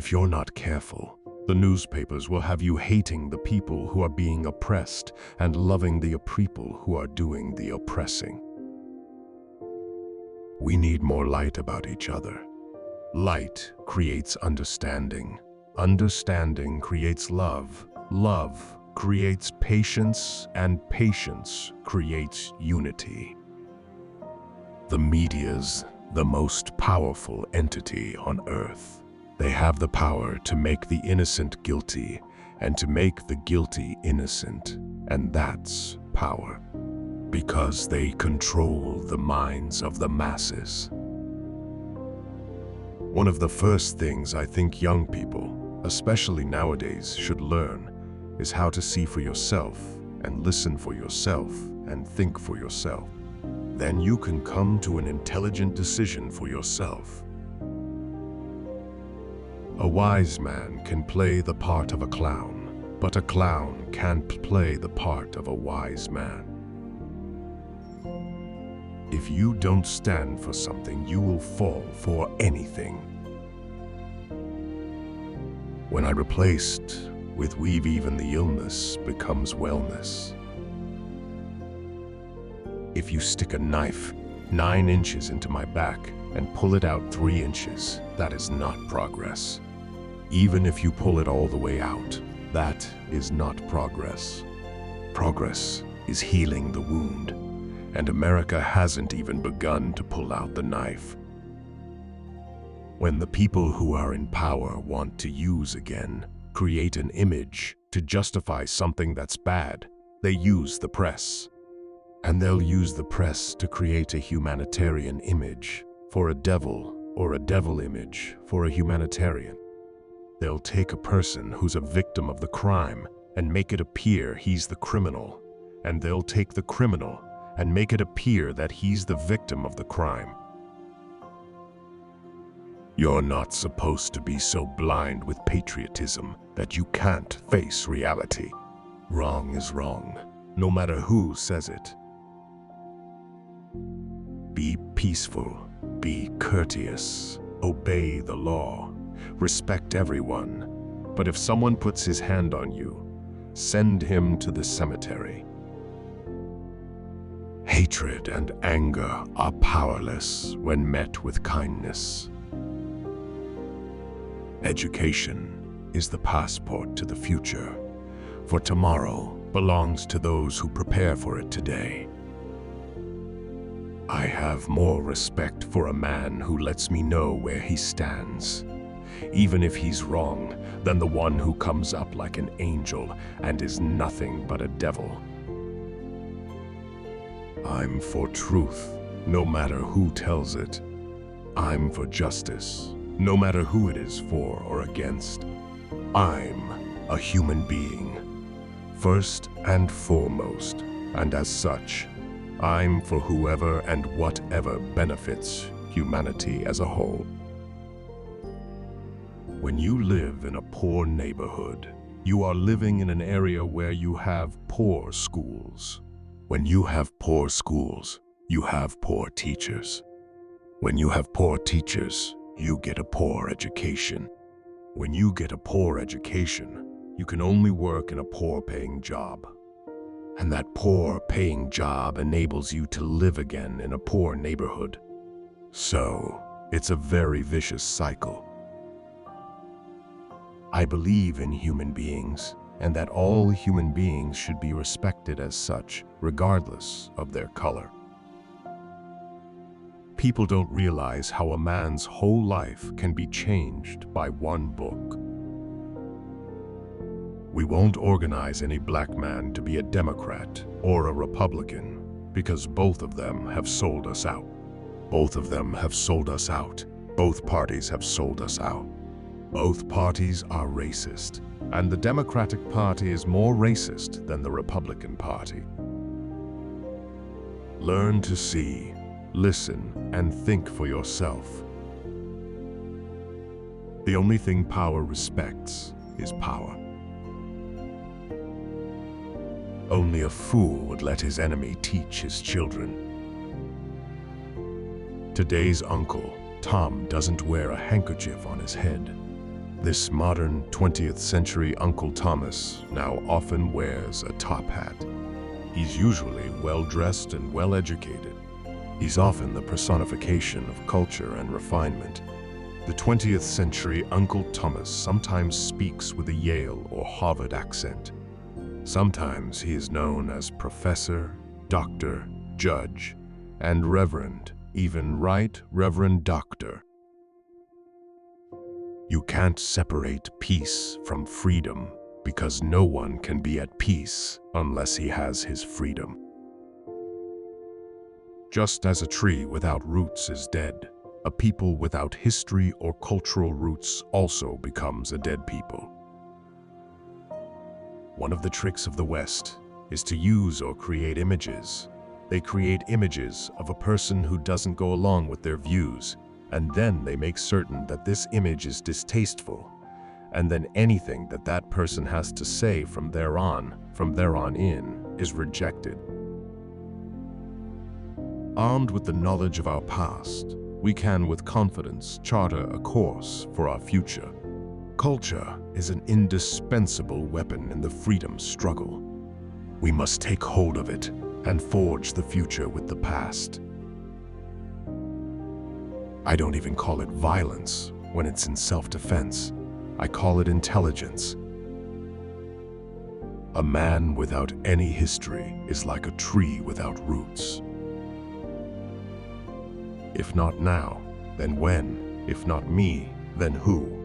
If you're not careful, the newspapers will have you hating the people who are being oppressed and loving the people who are doing the oppressing. We need more light about each other. Light creates understanding. Understanding creates love. Love creates patience, and patience creates unity. The media's the most powerful entity on earth. They have the power to make the innocent guilty and to make the guilty innocent, and that's power. Because they control the minds of the masses. One of the first things I think young people, especially nowadays, should learn is how to see for yourself and listen for yourself and think for yourself. Then you can come to an intelligent decision for yourself. A wise man can play the part of a clown, but a clown can't play the part of a wise man. If you don't stand for something, you will fall for anything. When I replaced with weave, even the illness becomes wellness. If you stick a knife 9 inches into my back and pull it out 3 inches, that is not progress. Even if you pull it all the way out, that is not progress. Progress is healing the wound, and America hasn't even begun to pull out the knife. When the people who are in power want to use again, create an image to justify something that's bad, they use the press. And they'll use the press to create a humanitarian image for a devil, or a devil image for a humanitarian. They'll take a person who's a victim of the crime and make it appear he's the criminal, and they'll take the criminal and make it appear that he's the victim of the crime. You're not supposed to be so blind with patriotism that you can't face reality. Wrong is wrong, no matter who says it. Be peaceful, be courteous, obey the law, respect everyone. But if someone puts his hand on you, send him to the cemetery. Hatred and anger are powerless when met with kindness. Education is the passport to the future, for tomorrow belongs to those who prepare for it today. I have more respect for a man who lets me know where he stands, even if he's wrong, than the one who comes up like an angel and is nothing but a devil. I'm for truth, no matter who tells it. I'm for justice, no matter who it is for or against. I'm a human being, first and foremost, and as such, I'm for whoever and whatever benefits humanity as a whole. When you live in a poor neighborhood, you are living in an area where you have poor schools. When you have poor schools, you have poor teachers. When you have poor teachers, you get a poor education. When you get a poor education, you can only work in a poor-paying job. And that poor-paying job enables you to live again in a poor neighborhood. So, it's a very vicious cycle. I believe in human beings, and that all human beings should be respected as such, regardless of their color. People don't realize how a man's whole life can be changed by one book. We won't organize any black man to be a Democrat or a Republican, because both of them have sold us out. Both of them have sold us out. Both parties have sold us out. Both parties are racist, and the Democratic Party is more racist than the Republican Party. Learn to see, listen, and think for yourself. The only thing power respects is power. Only a fool would let his enemy teach his children. Today's uncle, Tom, doesn't wear a handkerchief on his head. This modern 20th century Uncle Thomas now often wears a top hat. He's usually well-dressed and well-educated. He's often the personification of culture and refinement. The 20th century Uncle Thomas sometimes speaks with a Yale or Harvard accent. Sometimes he is known as Professor, Doctor, Judge, and Reverend, even Right Reverend Doctor. You can't separate peace from freedom because no one can be at peace unless he has his freedom. Just as a tree without roots is dead, a people without history or cultural roots also becomes a dead people. One of the tricks of the West is to use or create images. They create images of a person who doesn't go along with their views, and then they make certain that this image is distasteful, and then anything that that person has to say from there on in, is rejected. Armed with the knowledge of our past, we can with confidence charter a course for our future. Culture is an indispensable weapon in the freedom struggle. We must take hold of it and forge the future with the past. I don't even call it violence when it's in self-defense. I call it intelligence. A man without any history is like a tree without roots. If not now, then when? If not me, then who?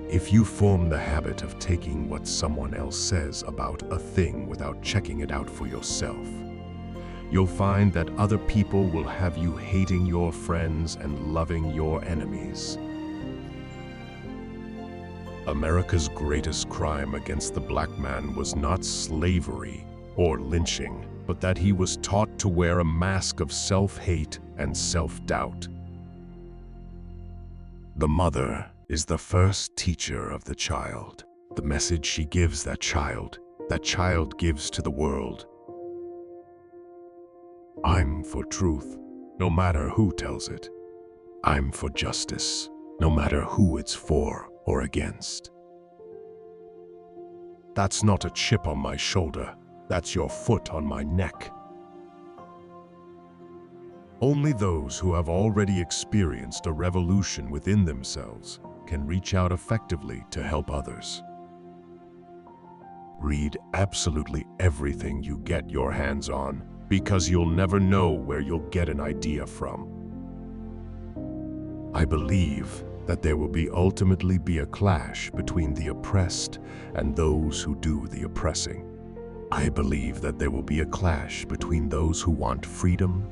If you form the habit of taking what someone else says about a thing without checking it out for yourself, you'll find that other people will have you hating your friends and loving your enemies. America's greatest crime against the black man was not slavery or lynching, but that he was taught to wear a mask of self-hate and self-doubt. The mother is the first teacher of the child. The message she gives that child gives to the world. I'm for truth, no matter who tells it. I'm for justice, no matter who it's for or against. That's not a chip on my shoulder. That's your foot on my neck. Only those who have already experienced a revolution within themselves can reach out effectively to help others. Read absolutely everything you get your hands on, because you'll never know where you'll get an idea from. I believe that there will ultimately be a clash between the oppressed and those who do the oppressing. I believe that there will be a clash between those who want freedom,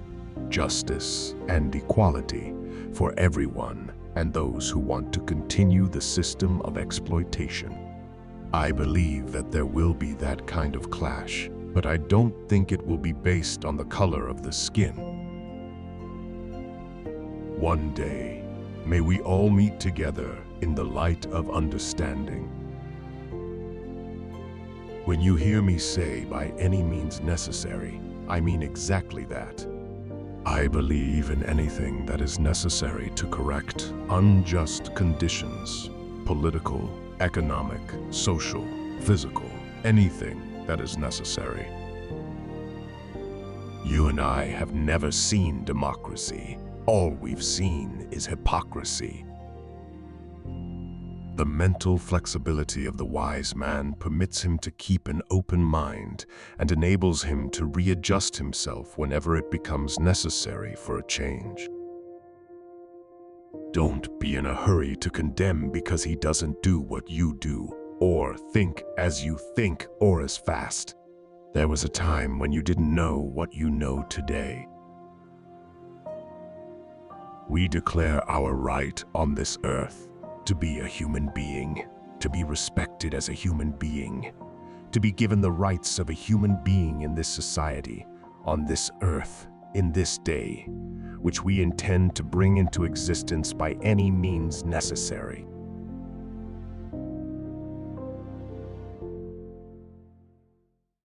justice, and equality for everyone and those who want to continue the system of exploitation. I believe that there will be that kind of clash, but I don't think it will be based on the color of the skin. One day, may we all meet together in the light of understanding. When you hear me say by any means necessary, I mean exactly that. I believe in anything that is necessary to correct unjust conditions, political, economic, social, physical, anything that is necessary. You and I have never seen democracy. All we've seen is hypocrisy. The mental flexibility of the wise man permits him to keep an open mind and enables him to readjust himself whenever it becomes necessary for a change. Don't be in a hurry to condemn because he doesn't do what you do, or think as you think, or as fast. There was a time when you didn't know what you know today. We declare our right on this earth to be a human being, to be respected as a human being, to be given the rights of a human being in this society, on this earth, in this day, which we intend to bring into existence by any means necessary.